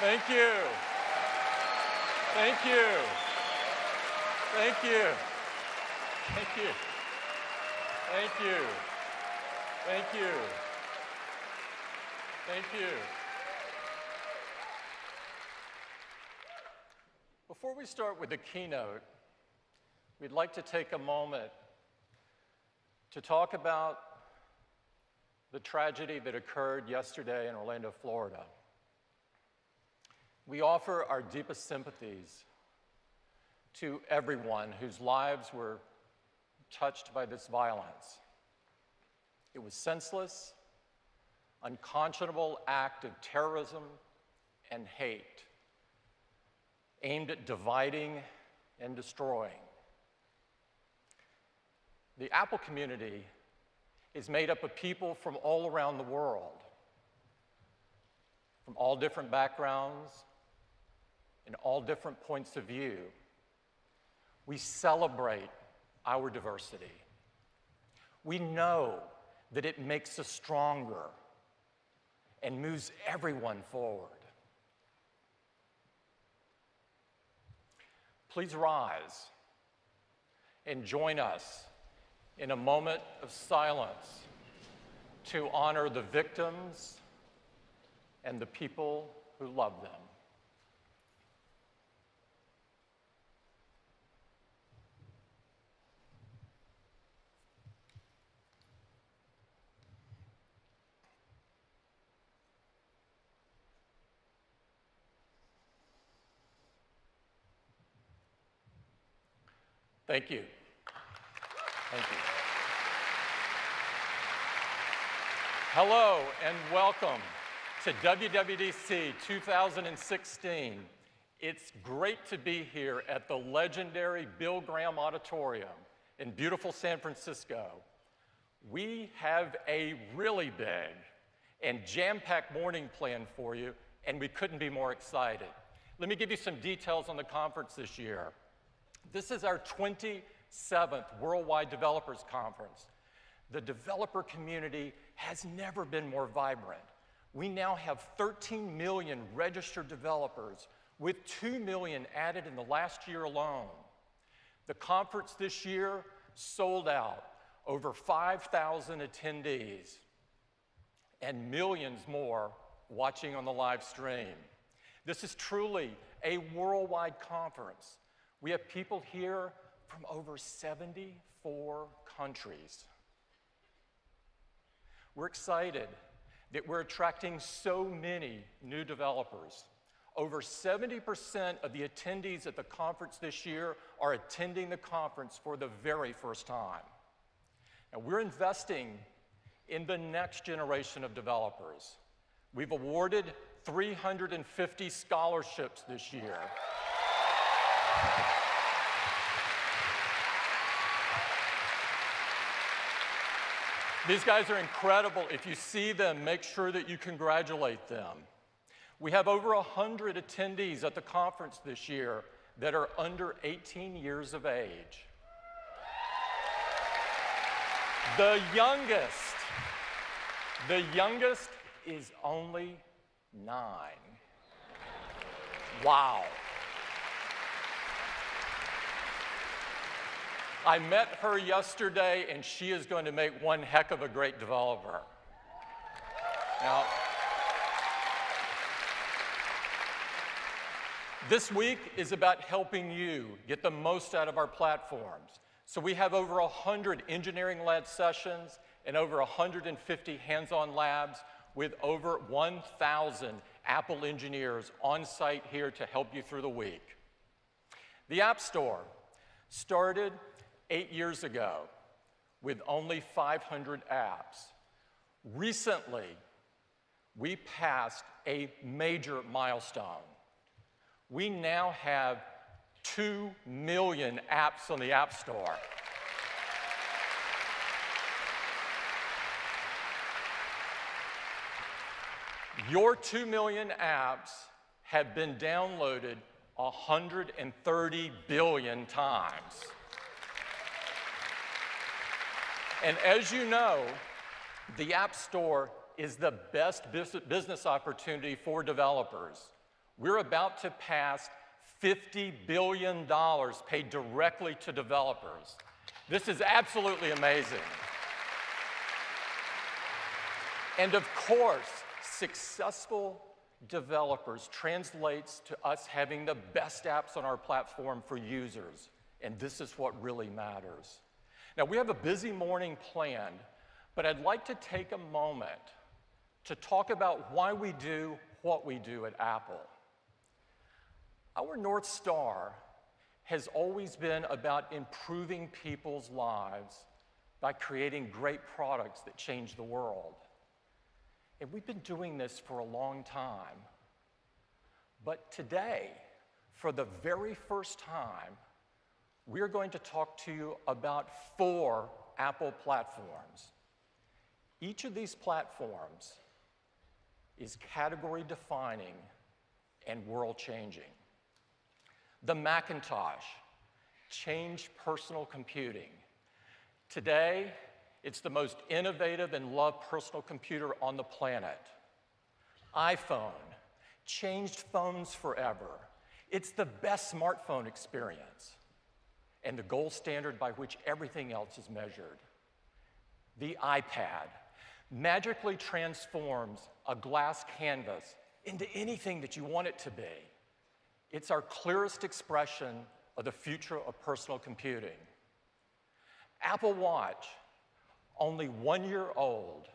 Thank you. Thank you. Thank you. Thank you. Thank you. Thank you. Thank you. Before we start with the keynote, we'd like to take a moment to talk about the tragedy that occurred yesterday in Orlando, Florida. We offer our deepest sympathies to everyone whose lives were touched by this violence. It was senseless, unconscionable act of terrorism and hate aimed at dividing and destroying. The Apple community is made up of people from all around the world, from all different backgrounds and all different points of view. We celebrate our diversity. We know that it makes us stronger and moves everyone forward. Please rise and join us in a moment of silence to honor the victims and the people who love them. Thank you. Thank you. Hello and welcome to WWDC 2016. It's great to be here at the legendary Bill Graham Auditorium in beautiful San Francisco. We have a really big and jam-packed morning planned for you, and we couldn't be more excited. Let me give you some details on the conference this year. This is our 27th Worldwide Developers Conference. The developer community has never been more vibrant. We now have 13 million registered developers, with 2 million added in the last year alone. The conference this year sold out, over 5,000 attendees, and millions more watching on the live stream. This is truly a worldwide conference. We have people here from over 74 countries. We're excited that we're attracting so many new developers. Over 70% of the attendees at the conference this year are attending the conference for the very first time. And we're investing in the next generation of developers. We've awarded 350 scholarships this year. These guys are incredible. If you see them, make sure that you congratulate them. We have over 100 attendees at the conference this year that are under 18 years of age. The youngest is only 9. Wow. I met her yesterday, and she is going to make one heck of a great developer. Now, this week is about helping you get the most out of our platforms. So we have over 100 engineering-led sessions and over 150 hands-on labs with over 1,000 Apple engineers on site here to help you through the week. The App Store started 8 years ago with only 500 apps. Recently, we passed a major milestone. We now have 2 million apps on the App Store. Your 2 million apps have been downloaded 130 billion times. And as you know, the App Store is the best business opportunity for developers. We're about to pass $50 billion paid directly to developers. This is absolutely amazing. And of course, successful developers translates to us having the best apps on our platform for users. And this is what really matters. Now, we have a busy morning planned, but I'd like to take a moment to talk about why we do what we do at Apple. Our North Star has always been about improving people's lives by creating great products that change the world. And we've been doing this for a long time. But today, for the very first time, we're going to talk to you about 4 Apple platforms. Each of these platforms is category-defining and world-changing. The Macintosh changed personal computing. Today, it's the most innovative and loved personal computer on the planet. iPhone changed phones forever. It's the best smartphone experience and the gold standard by which everything else is measured. The iPad magically transforms a glass canvas into anything that you want it to be. It's our clearest expression of the future of personal computing. Apple Watch, only 1 year old,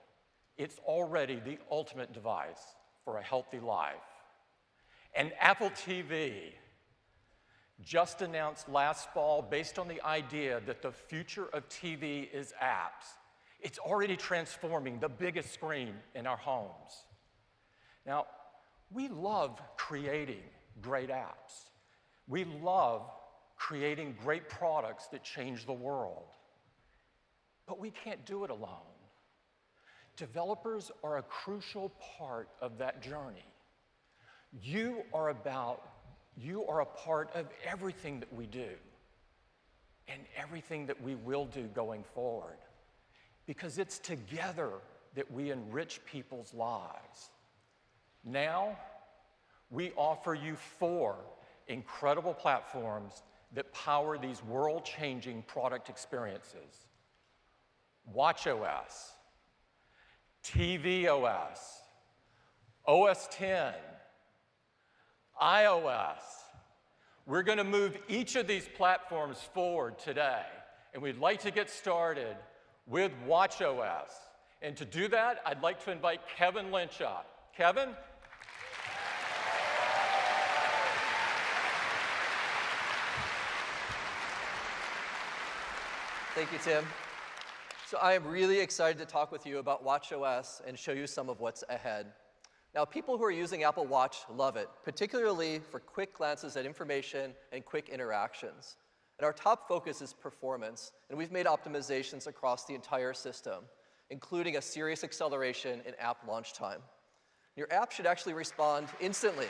it's already the ultimate device for a healthy life. And Apple TV, just announced last fall based on the idea that the future of TV is apps. It's already transforming the biggest screen in our homes. Now, we love creating great apps. We love creating great products that change the world. But we can't do it alone. Developers are a crucial part of that journey. You are a part of everything that we do and everything that we will do going forward, because it's together that we enrich people's lives. Now, we offer you 4 incredible platforms that power these world-changing product experiences. watchOS, tvOS, OS X, iOS. We're going to move each of these platforms forward today, and we'd like to get started with watchOS. And to do that, I'd like to invite Kevin Lynch up. Kevin? Thank you, Tim. So I am really excited to talk with you about watchOS and show you some of what's ahead. Now, people who are using Apple Watch love it, particularly for quick glances at information and quick interactions. And our top focus is performance, and we've made optimizations across the entire system, including a serious acceleration in app launch time. Your app should actually respond instantly.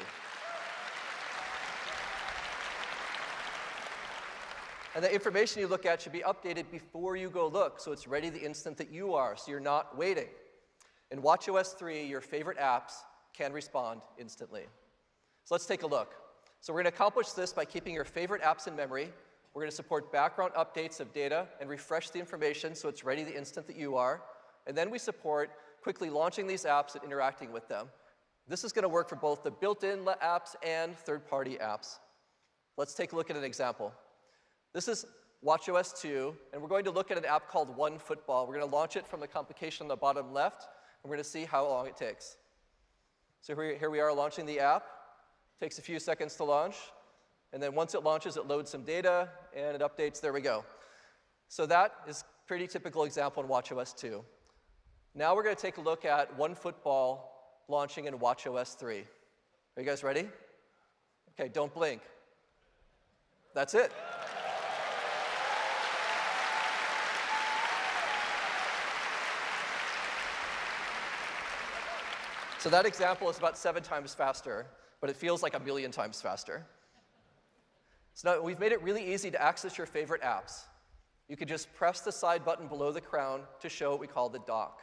And the information you look at should be updated before you go look, so it's ready the instant that you are, so you're not waiting. In watchOS 3, your favorite apps can respond instantly. So let's take a look. So we're going to accomplish this by keeping your favorite apps in memory. We're going to support background updates of data and refresh the information so it's ready the instant that you are. And then we support quickly launching these apps and interacting with them. This is going to work for both the built-in apps and third-party apps. Let's take a look at an example. This is watchOS 2, and we're going to look at an app called OneFootball. We're going to launch it from the complication on the bottom left, and we're going to see how long it takes. So here we are launching the app. It takes a few seconds to launch, and then once it launches, it loads some data, and it updates. There we go. So that is a pretty typical example in watchOS 2. Now we're going to take a look at OneFootball launching in watchOS 3. Are you guys ready? Okay, don't blink. That's it. So that example is about 7 times faster, but it feels like 1,000,000 times faster. So now we've made it really easy to access your favorite apps. You can just press the side button below the crown to show what we call the dock.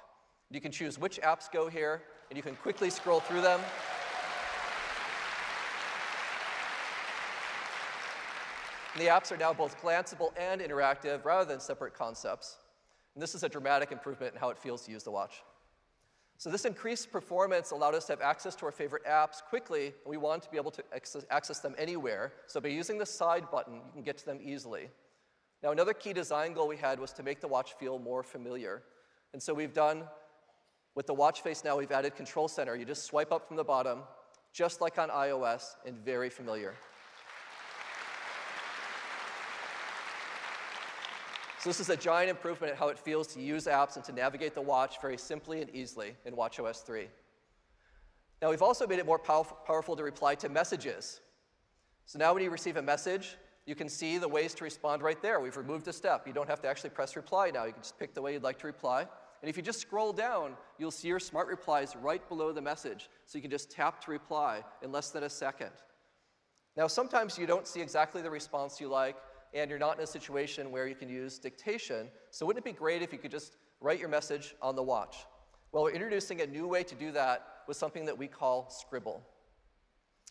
You can choose which apps go here, and you can quickly scroll through them. And the apps are now both glanceable and interactive rather than separate concepts. And this is a dramatic improvement in how it feels to use the watch. So this increased performance allowed us to have access to our favorite apps quickly, and we wanted to be able to access them anywhere. So by using the side button, you can get to them easily. Now, another key design goal we had was to make the watch feel more familiar. And so we've done, with the watch face now, we've added Control Center. You just swipe up from the bottom, just like on iOS, and very familiar. So this is a giant improvement in how it feels to use apps and to navigate the watch very simply and easily in watchOS 3. Now, we've also made it more powerful to reply to messages. So now when you receive a message, you can see the ways to respond right there. We've removed a step. You don't have to actually press reply now. You can just pick the way you'd like to reply. And if you just scroll down, you'll see your smart replies right below the message. So you can just tap to reply in less than a second. Now, sometimes you don't see exactly the response you like, and you're not in a situation where you can use dictation. So wouldn't it be great if you could just write your message on the watch? Well, we're introducing a new way to do that with something that we call Scribble.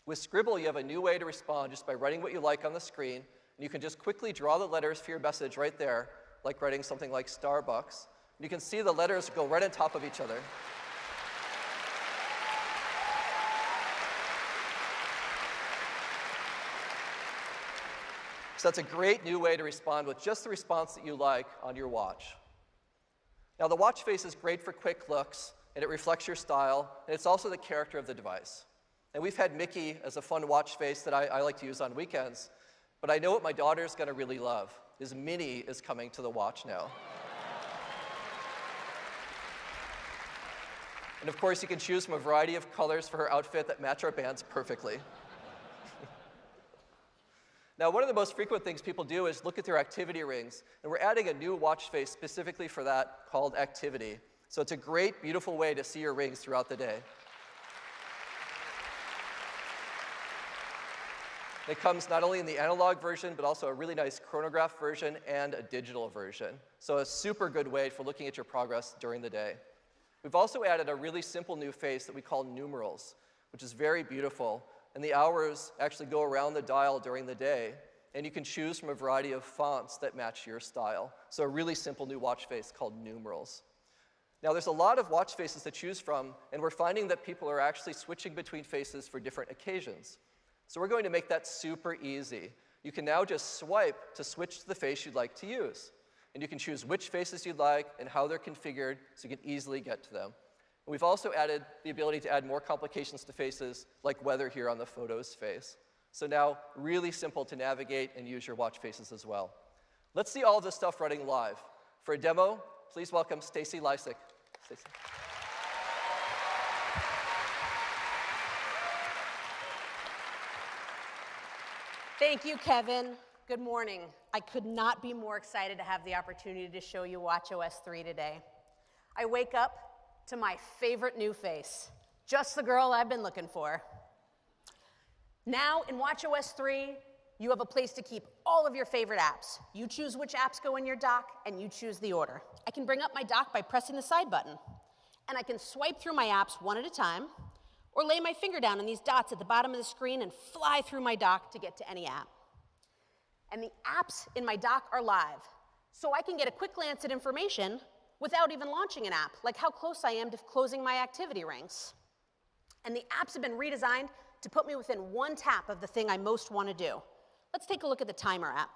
With Scribble, you have a new way to respond just by writing what you like on the screen, and you can just quickly draw the letters for your message right there, like writing something like Starbucks. And you can see the letters go right on top of each other. So that's a great new way to respond with just the response that you like on your watch. Now, the watch face is great for quick looks, and it reflects your style, and it's also the character of the device. And we've had Mickey as a fun watch face that I like to use on weekends, but I know what my daughter's going to really love is Minnie is coming to the watch now. And of course, you can choose from a variety of colors for her outfit that match our bands perfectly. Now, one of the most frequent things people do is look at their activity rings, and we're adding a new watch face specifically for that called Activity. So it's a great, beautiful way to see your rings throughout the day. It comes not only in the analog version, but also a really nice chronograph version and a digital version. So a super good way for looking at your progress during the day. We've also added a really simple new face that we call numerals, which is very beautiful. And the hours actually go around the dial during the day, and you can choose from a variety of fonts that match your style. So a really simple new watch face called numerals. Now, there's a lot of watch faces to choose from, and we're finding that people are actually switching between faces for different occasions. So we're going to make that super easy. You can now just swipe to switch to the face you'd like to use. And you can choose which faces you'd like and how they're configured so you can easily get to them. And we've also added the ability to add more complications to faces, like weather here on the photos face. So now, really simple to navigate and use your watch faces as well. Let's see all of this stuff running live. For a demo, please welcome Stacy Lysick. Stacy. Thank you, Kevin. Good morning. I could not be more excited to have the opportunity to show you watchOS 3 today. I wake up to my favorite new face, just the girl I've been looking for. Now, in watchOS 3, you have a place to keep all of your favorite apps. You choose which apps go in your dock, and you choose the order. I can bring up my dock by pressing the side button, and I can swipe through my apps one at a time, or lay my finger down on these dots at the bottom of the screen and fly through my dock to get to any app. And the apps in my dock are live, so I can get a quick glance at information without even launching an app, like how close I am to closing my activity rings. And the apps have been redesigned to put me within one tap of the thing I most want to do. Let's take a look at the timer app.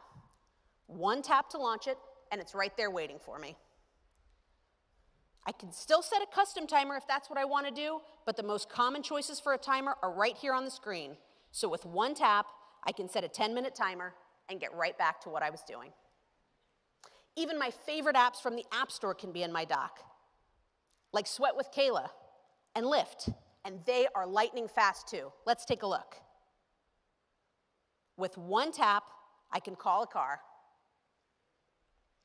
One tap to launch it, and it's right there waiting for me. I can still set a custom timer if that's what I want to do, but the most common choices for a timer are right here on the screen. So with one tap, I can set a 10-minute timer and get right back to what I was doing. Even my favorite apps from the App Store can be in my dock, like Sweat with Kayla and Lyft, and they are lightning fast too. Let's take a look. With one tap, I can call a car,